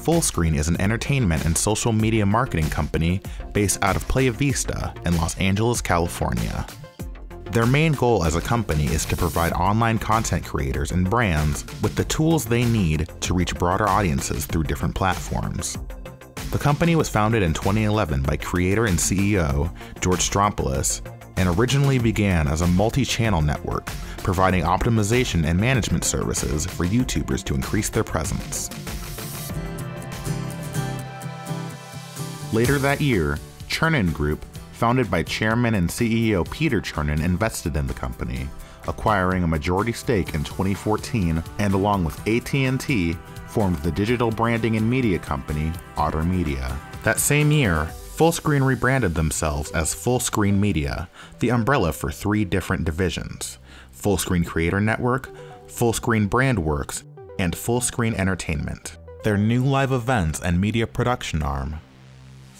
Fullscreen is an entertainment and social media marketing company based out of Playa Vista in Los Angeles, California. Their main goal as a company is to provide online content creators and brands with the tools they need to reach broader audiences through different platforms. The company was founded in 2011 by creator and CEO George Stroumboulous and originally began as a multi-channel network, providing optimization and management services for YouTubers to increase their presence. Later that year, Chernin Group, founded by Chairman and CEO Peter Chernin, invested in the company, acquiring a majority stake in 2014, and along with AT&T, formed the digital branding and media company, Otter Media. That same year, Fullscreen rebranded themselves as Fullscreen Media, the umbrella for 3 different divisions: Fullscreen Creator Network, Fullscreen BrandWorks, and Fullscreen Entertainment. Their new live events and media production arm,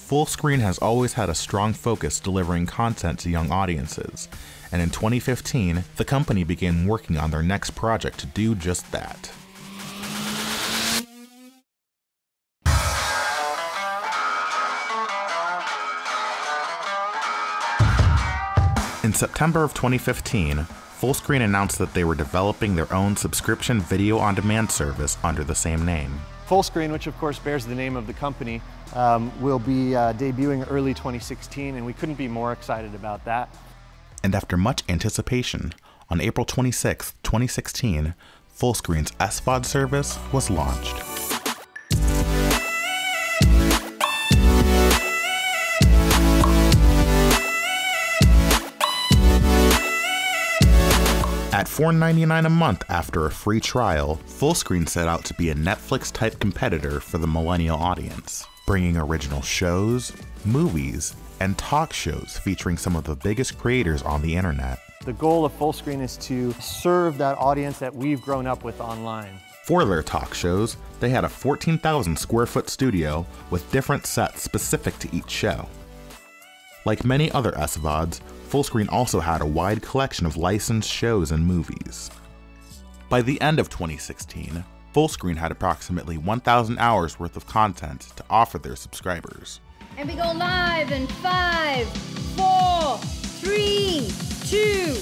Fullscreen has always had a strong focus delivering content to young audiences, and in 2015, the company began working on their next project to do just that. In September of 2015, Fullscreen announced that they were developing their own subscription video-on-demand service under the same name. Fullscreen, which of course bears the name of the company, will be debuting early 2016, and we couldn't be more excited about that. And after much anticipation, on April 26, 2016, Fullscreen's SVOD service was launched. At $4.99 a month after a free trial, Fullscreen set out to be a Netflix-type competitor for the millennial audience, bringing original shows, movies, and talk shows featuring some of the biggest creators on the internet. The goal of Fullscreen is to serve that audience that we've grown up with online. For their talk shows, they had a 14,000 square foot studio with different sets specific to each show. Like many other SVODs, Fullscreen also had a wide collection of licensed shows and movies. By the end of 2016, Fullscreen had approximately 1,000 hours worth of content to offer their subscribers. And we go live in 5, 4, 3, 2.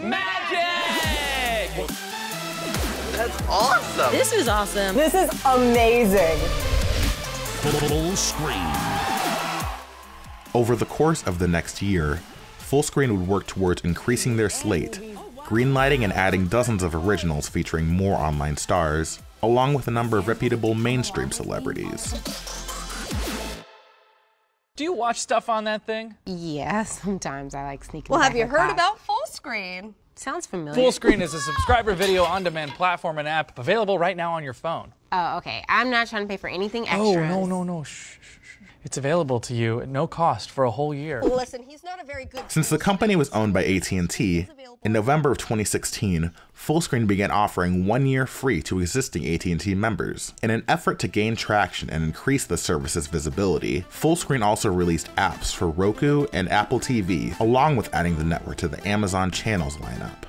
Magic! That's awesome! This is awesome. This is amazing. Fullscreen. Over the course of the next year, Fullscreen would work towards increasing their slate, greenlighting and adding dozens of originals featuring more online stars, along with a number of reputable mainstream celebrities. Do you watch stuff on that thing? Yeah, sometimes I like sneaking. Well, back have you in heard class. about Fullscreen? Sounds familiar. Fullscreen is a subscriber video on-demand platform and app available right now on your phone. Oh, okay. I'm not trying to pay for anything extra. Oh, no. Shh. It's available to you at no cost for a whole year. Listen, he's not a very good... Since the company was owned by AT&T, in November of 2016, Fullscreen began offering 1 year free to existing AT&T members. In an effort to gain traction and increase the service's visibility, Fullscreen also released apps for Roku and Apple TV, along with adding the network to the Amazon Channels lineup.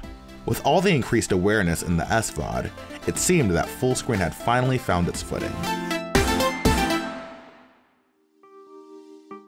With all the increased awareness in the SVOD, it seemed that Fullscreen had finally found its footing.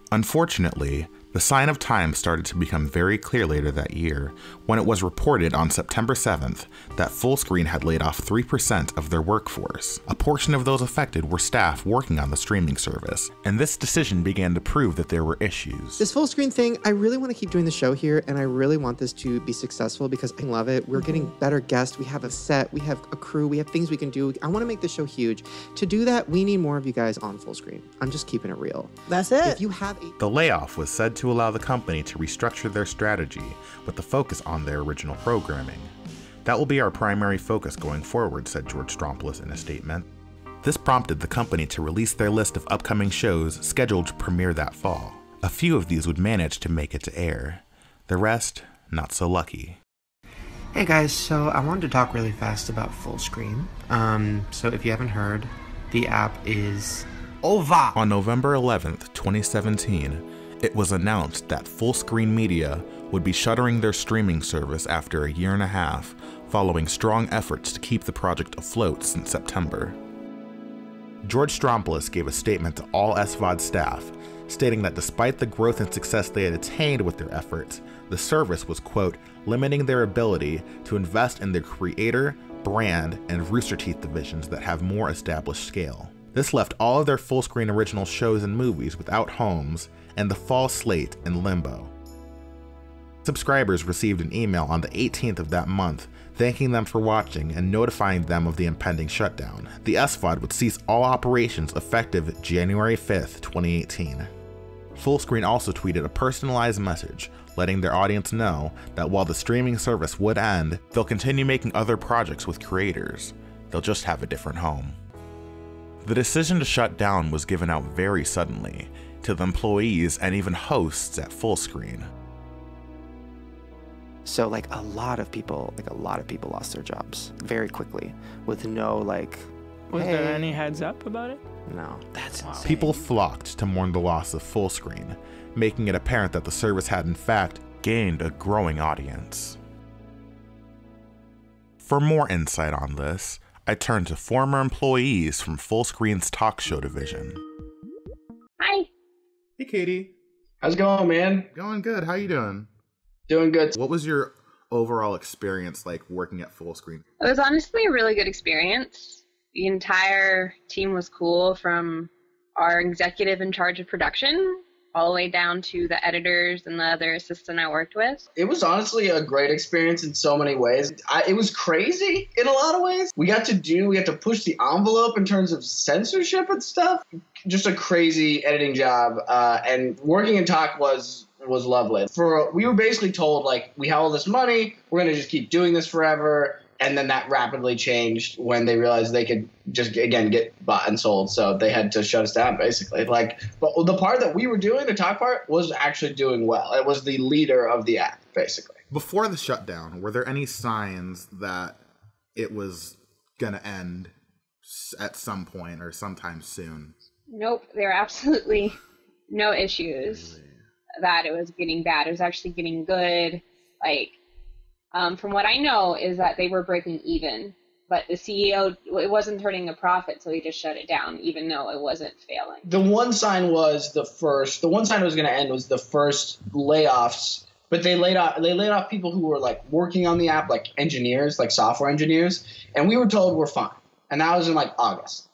Unfortunately, the sign of times started to become very clear later that year when it was reported on September 7th that Fullscreen had laid off 3% of their workforce. A portion of those affected were staff working on the streaming service, and this decision began to prove that there were issues. This Fullscreen thing, I really want to keep doing the show here, and I really want this to be successful because I love it. We're getting better guests, we have a set, we have a crew, we have things we can do. I want to make this show huge. To do that, we need more of you guys on Fullscreen. I'm just keeping it real. That's it. If you have The layoff was said to allow the company to restructure their strategy with the focus on their original programming. That will be our primary focus going forward, said George Stroumboulous in a statement. This prompted the company to release their list of upcoming shows scheduled to premiere that fall. A few of these would manage to make it to air. The rest, not so lucky. Hey guys, so I wanted to talk really fast about Fullscreen. So if you haven't heard, the app is over. On November 11th, 2017, it was announced that Fullscreen Media would be shuttering their streaming service after a year and a half, following strong efforts to keep the project afloat since September. George Stroumboulous gave a statement to all SVOD staff, stating that despite the growth and success they had attained with their efforts, the service was, quote, limiting their ability to invest in their creator, brand, and Rooster Teeth divisions that have more established scale. This left all of their full-screen original shows and movies without homes and the fall slate in limbo. Subscribers received an email on the 18th of that month thanking them for watching and notifying them of the impending shutdown. The SVOD would cease all operations effective January 5th, 2018. Fullscreen also tweeted a personalized message letting their audience know that while the streaming service would end, they'll continue making other projects with creators. They'll just have a different home. The decision to shut down was given out very suddenly to the employees and even hosts at Fullscreen. So like a lot of people lost their jobs very quickly with no Was there any heads up about it? No. That's insane. People flocked to mourn the loss of Fullscreen, making it apparent that the service had in fact gained a growing audience. For more insight on this, I turned to former employees from Fullscreen's talk show division. Hi. Hey Katie. How's it going, man? Going good. How you doing? Doing good. What was your overall experience like working at Fullscreen? It was honestly a really good experience. The entire team was cool, from our executive in charge of production all the way down to the editors and the other assistant I worked with. It was honestly a great experience in so many ways. It was crazy in a lot of ways. We got to push the envelope in terms of censorship and stuff. Just a crazy editing job. And working in talk was lovely. We were basically told, like, we have all this money, we're going to just keep doing this forever. And then that rapidly changed when they realized they could just, again, get bought and sold. So they had to shut us down, basically. But the part that we were doing, the talk part, was actually doing well. It was the leader of the app, basically. Before the shutdown, were there any signs that it was going to end at some point or sometime soon? Nope, there are absolutely no issues that it was getting bad. It was actually getting good. From what I know is that they were breaking even, but the CEO, it wasn't turning a profit, so he just shut it down, even though it wasn't failing. The one sign it was going to end was the first layoffs, but they laid off people who were like working on the app, like engineers, like software engineers, and we were told we're fine. And that was in like August.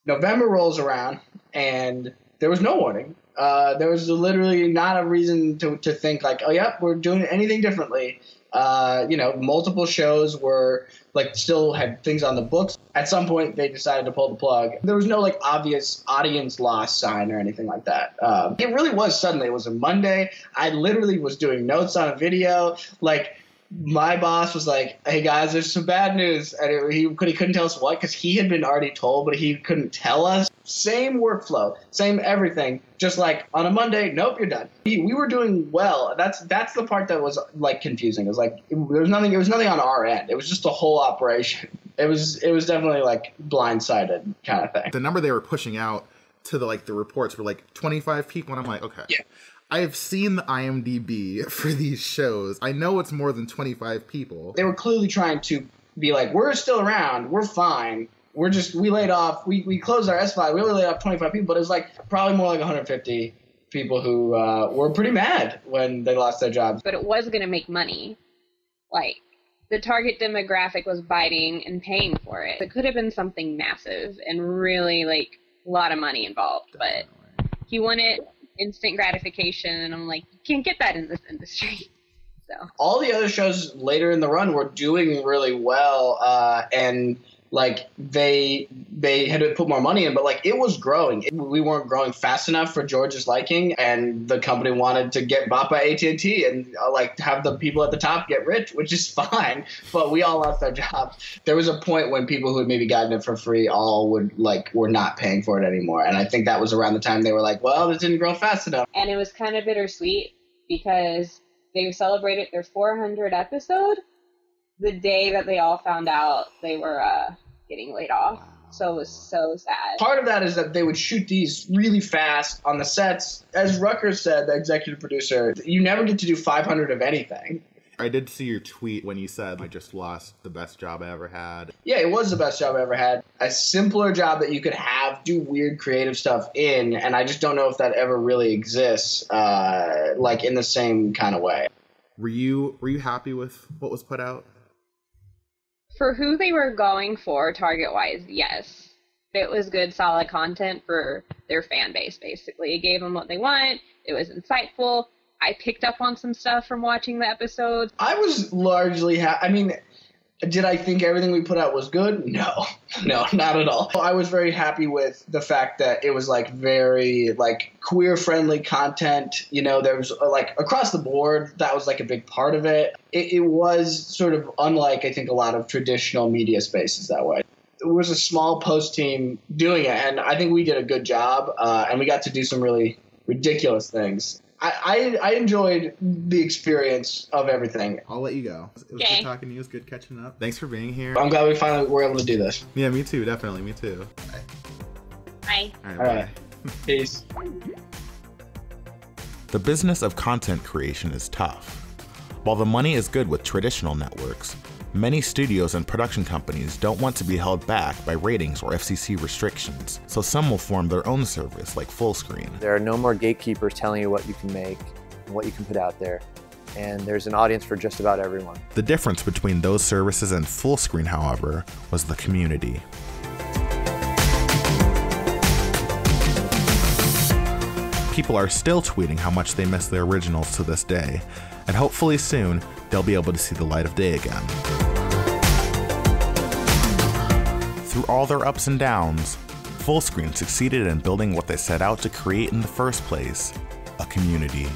November rolls around and there was no warning. There was literally not a reason to think like, oh, yep, we're doing anything differently. Multiple shows were still had things on the books. At some point, they decided to pull the plug. There was no obvious audience loss sign or anything like that. It really was suddenly. It was a Monday. I literally was doing notes on a video. My boss was like, hey guys, there's some bad news. And he couldn't tell us what, because he had been already told, but he couldn't tell us. Same workflow, same everything. Just on a Monday, nope, you're done. We were doing well. That's the part that was confusing. It was there was nothing on our end. It was just the whole operation. It was definitely blindsided kind of thing. The number they were pushing out to the reports were 25 people, and I'm like, okay. Yeah. I have seen the IMDb for these shows. I know it's more than 25 people. They were clearly trying to be we're still around. We're fine. We laid off. We closed our S5. We only laid off 25 people, but it was probably more 150 people who were pretty mad when they lost their jobs. But it was going to make money. The target demographic was biting and paying for it. It could have been something massive and really a lot of money involved, but he wanted instant gratification, and I'm like, you can't get that in this industry. So all the other shows later in the run were doing really well, and they had to put more money in, but it was growing. We weren't growing fast enough for George's liking, and the company wanted to get bought by AT&T and have the people at the top get rich, which is fine, but we all lost our jobs. There was a point when people who had maybe gotten it for free all were not paying for it anymore, and I think that was around the time they were well, this didn't grow fast enough. And it was kind of bittersweet because they celebrated their 400th episode the day that they all found out they were getting laid off. So it was so sad. Part of that is that they would shoot these really fast on the sets. As Rutgers said, the executive producer, you never get to do 500 of anything. I did see your tweet when you said, I just lost the best job I ever had. Yeah, it was the best job I ever had. A simpler job that you could have, do weird creative stuff in, and I just don't know if that ever really exists, like in the same kind of way. Were you happy with what was put out? For who they were going for, target-wise, yes. It was good, solid content for their fan base, basically. It gave them what they want. It was insightful. I picked up on some stuff from watching the episodes. I was largely I mean, did I think everything we put out was good? No, not at all. I was very happy with the fact that it was like very like queer-friendly content. You know, there was like across the board, that was like a big part of it. It was sort of unlike, I think, a lot of traditional media spaces that way. It was a small post team doing it, and I think we did a good job, and we got to do some really ridiculous things. I enjoyed the experience of everything. I'll let you go. It was good talking to you. It was good catching up. Thanks for being here. I'm glad we finally were able to do this. Yeah, me too. Definitely. Me too. Bye. All right. All right. Peace. The business of content creation is tough. While the money is good with traditional networks, many studios and production companies don't want to be held back by ratings or FCC restrictions, so some will form their own service like Fullscreen. There are no more gatekeepers telling you what you can make and what you can put out there, and there's an audience for just about everyone. The difference between those services and Fullscreen, however, was the community. People are still tweeting how much they miss their originals to this day, and hopefully soon they'll be able to see the light of day again. Through all their ups and downs, Fullscreen succeeded in building what they set out to create in the first place, a community.